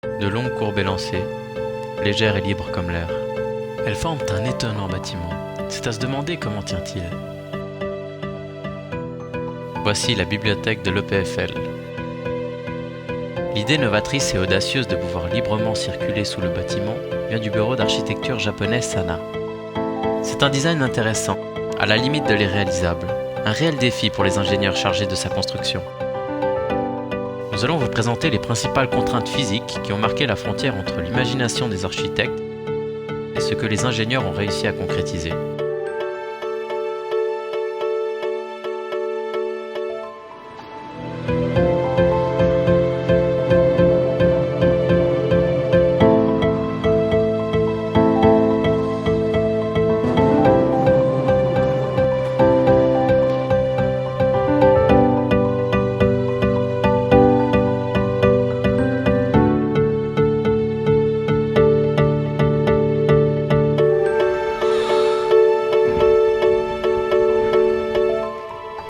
De longues courbes élancées, légères et libres comme l'air. Elles forment un étonnant bâtiment. C'est à se demander comment tient-il. Voici la bibliothèque de l'EPFL. L'idée novatrice et audacieuse de pouvoir librement circuler sous le bâtiment vient du bureau d'architecture japonais Sana. C'est un design intéressant, à la limite de l'irréalisable, un réel défi pour les ingénieurs chargés de sa construction. Nous allons vous présenter les principales contraintes physiques qui ont marqué la frontière entre l'imagination des architectes et ce que les ingénieurs ont réussi à concrétiser.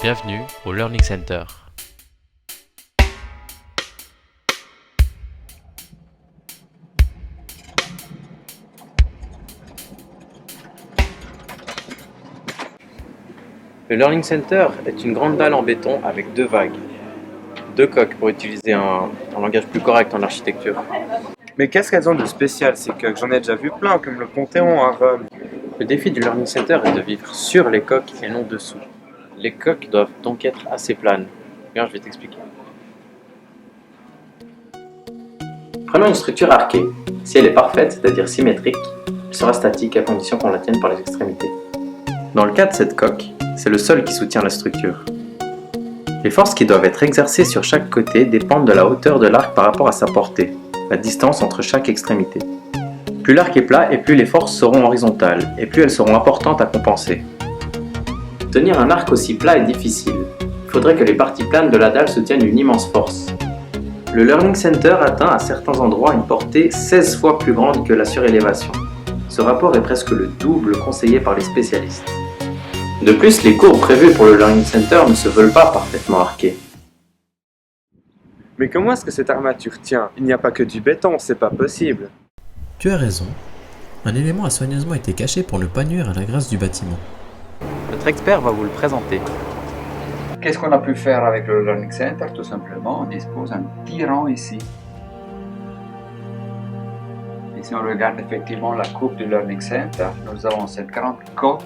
Bienvenue au Learning Center. Le Learning Center est une grande dalle en béton avec deux vagues, deux coques pour utiliser un langage plus correct en architecture. Mais qu'est-ce qu'elles ont de spécial ces coques? J'en ai déjà vu plein, comme le Panthéon à Rome. Le défi du Learning Center est de vivre sur les coques et non dessous. Les coques doivent donc être assez planes. Regarde, je vais t'expliquer. Prenons une structure arquée. Si elle est parfaite, c'est-à-dire symétrique, elle sera statique à condition qu'on la tienne par les extrémités. Dans le cas de cette coque, c'est le sol qui soutient la structure. Les forces qui doivent être exercées sur chaque côté dépendent de la hauteur de l'arc par rapport à sa portée, la distance entre chaque extrémité. Plus l'arc est plat et plus les forces seront horizontales, et plus elles seront importantes à compenser. Tenir un arc aussi plat est difficile. Il faudrait que les parties planes de la dalle soutiennent une immense force. Le Learning Center atteint à certains endroits une portée 16 fois plus grande que la surélévation. Ce rapport est presque le double conseillé par les spécialistes. De plus, les courbes prévues pour le Learning Center ne se veulent pas parfaitement arquées. Mais comment est-ce que cette armature tient? Il n'y a pas que du béton, c'est pas possible. Tu as raison. Un élément a soigneusement été caché pour ne pas nuire à la grâce du bâtiment. Notre expert va vous le présenter. Qu'est-ce qu'on a pu faire avec le Learning Center? Tout simplement, on dispose d'un tirant ici. Et si on regarde effectivement la coupe du Learning Center, nous avons cette grande coque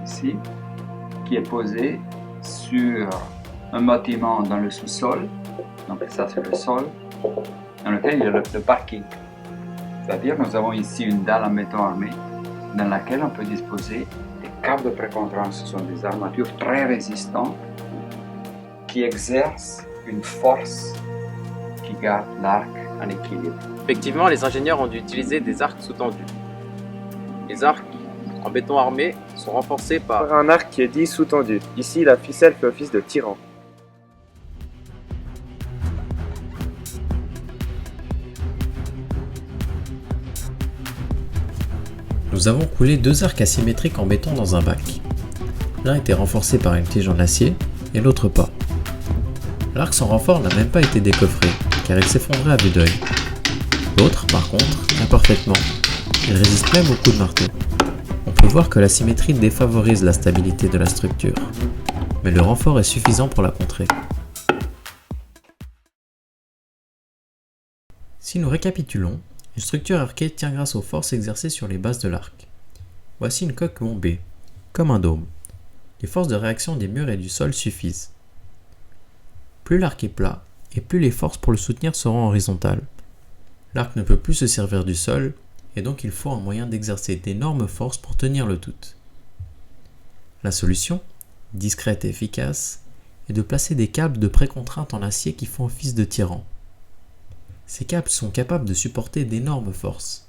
ici qui est posée sur un bâtiment dans le sous-sol. Donc ça c'est le sol dans lequel il y a le parking. C'est-à-dire nous avons ici une dalle en béton armé dans laquelle on peut disposer des câbles de prépondérance. Ce sont des armatures très résistantes qui exercent une force qui garde l'arc en équilibre. Effectivement, les ingénieurs ont dû utiliser des arcs sous-tendus. Les arcs en béton armé sont renforcés par Un arc qui est dit sous-tendu. Ici, la ficelle fait office de tirant. Nous avons coulé deux arcs asymétriques en béton dans un bac. L'un était renforcé par une tige en acier et l'autre pas. L'arc sans renfort n'a même pas été décoffré, car il s'effondrait à vue d'œil. L'autre, par contre, tient parfaitement. Il résiste même aux coups de marteau. On peut voir que la symétrie défavorise la stabilité de la structure, mais le renfort est suffisant pour la contrer. Si nous récapitulons, une structure arquée tient grâce aux forces exercées sur les bases de l'arc. Voici une coque bombée, comme un dôme. Les forces de réaction des murs et du sol suffisent. Plus l'arc est plat, et plus les forces pour le soutenir seront horizontales. L'arc ne peut plus se servir du sol, et donc il faut un moyen d'exercer d'énormes forces pour tenir le tout. La solution, discrète et efficace, est de placer des câbles de précontrainte en acier qui font office de tirants. Ces câbles sont capables de supporter d'énormes forces.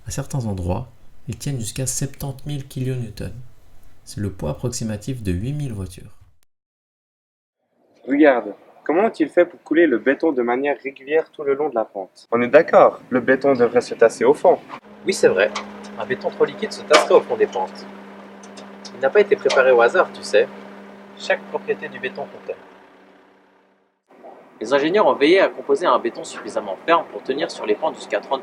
À certains endroits, ils tiennent jusqu'à 70 000 kN. C'est le poids approximatif de 8000 voitures. Regarde, comment ont-ils fait pour couler le béton de manière régulière tout le long de la pente? On est d'accord, le béton devrait se tasser au fond. Oui, c'est vrai. Un béton trop liquide se tasserait au fond des pentes. Il n'a pas été préparé au hasard, tu sais. Chaque propriété du béton comptait. Les ingénieurs ont veillé à composer un béton suffisamment ferme pour tenir sur les pentes jusqu'à 30%.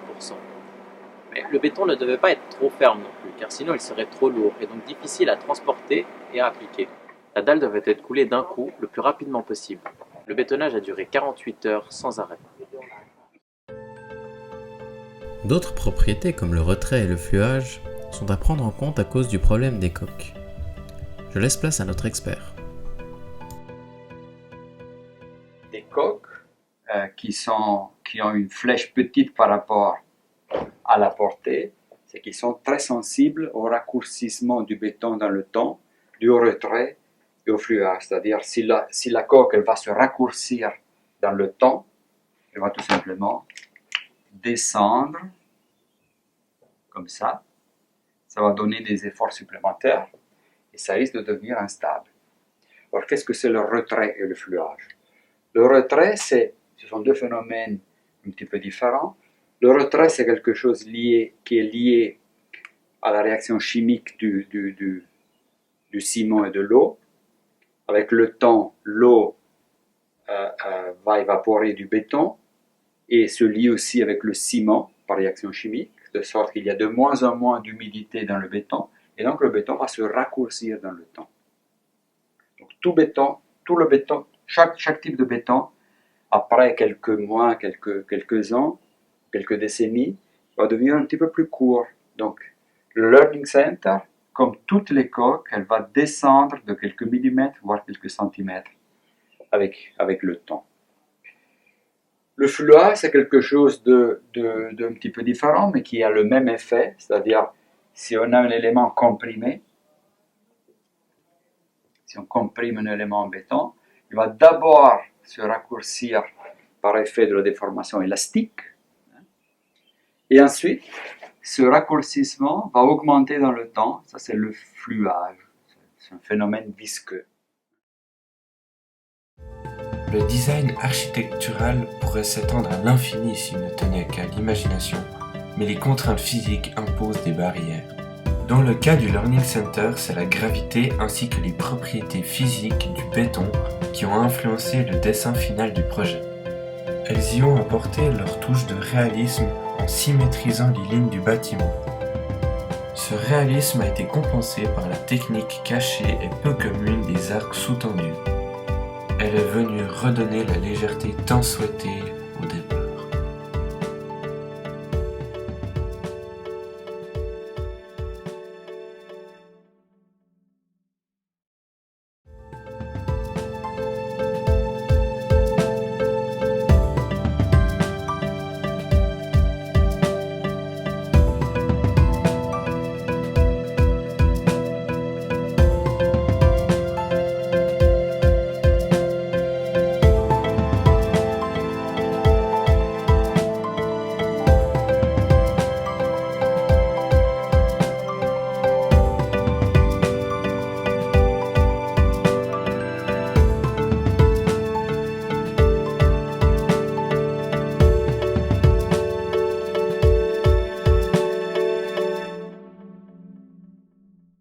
Mais le béton ne devait pas être trop ferme non plus, car sinon il serait trop lourd et donc difficile à transporter et à appliquer. La dalle devait être coulée d'un coup, le plus rapidement possible. Le bétonnage a duré 48 heures sans arrêt. D'autres propriétés comme le retrait et le fluage sont à prendre en compte à cause du problème des coques. Je laisse place à notre expert. Des coques qui ont une flèche petite par rapport à la portée, c'est qu'ils sont très sensibles au raccourcissement du béton dans le temps, du retrait et au fluage. C'est-à-dire si la coque elle va se raccourcir dans le temps, elle va tout simplement descendre comme ça va donner des efforts supplémentaires et ça risque de devenir instable. Alors qu'est-ce que c'est le retrait et le fluage? Le retrait, ce sont deux phénomènes un petit peu différents. Le retrait, c'est quelque chose qui est lié à la réaction chimique du ciment et de l'eau. Avec le temps, l'eau va évaporer du béton et se lie aussi avec le ciment par réaction chimique, de sorte qu'il y a de moins en moins d'humidité dans le béton, et donc le béton va se raccourcir dans le temps. Donc chaque type de béton, après quelques mois, quelques ans, quelques décennies, va devenir un petit peu plus court. Donc le Learning Center, comme toutes les coques, elle va descendre de quelques millimètres, voire quelques centimètres avec le temps. Le fluage, c'est quelque chose d'un petit peu différent, mais qui a le même effet, c'est-à-dire si on a un élément comprimé, si on comprime un élément en béton, il va d'abord se raccourcir par effet de la déformation élastique, et ensuite, ce raccourcissement va augmenter dans le temps, ça c'est le fluage, c'est un phénomène visqueux. Le design architectural pourrait s'étendre à l'infini s'il ne tenait qu'à l'imagination, mais les contraintes physiques imposent des barrières. Dans le cas du Learning Center, c'est la gravité ainsi que les propriétés physiques du béton qui ont influencé le dessin final du projet. Elles y ont apporté leur touche de réalisme en symétrisant les lignes du bâtiment. Ce réalisme a été compensé par la technique cachée et peu commune des arcs sous-tendus. Elle est venue redonner la légèreté tant souhaitée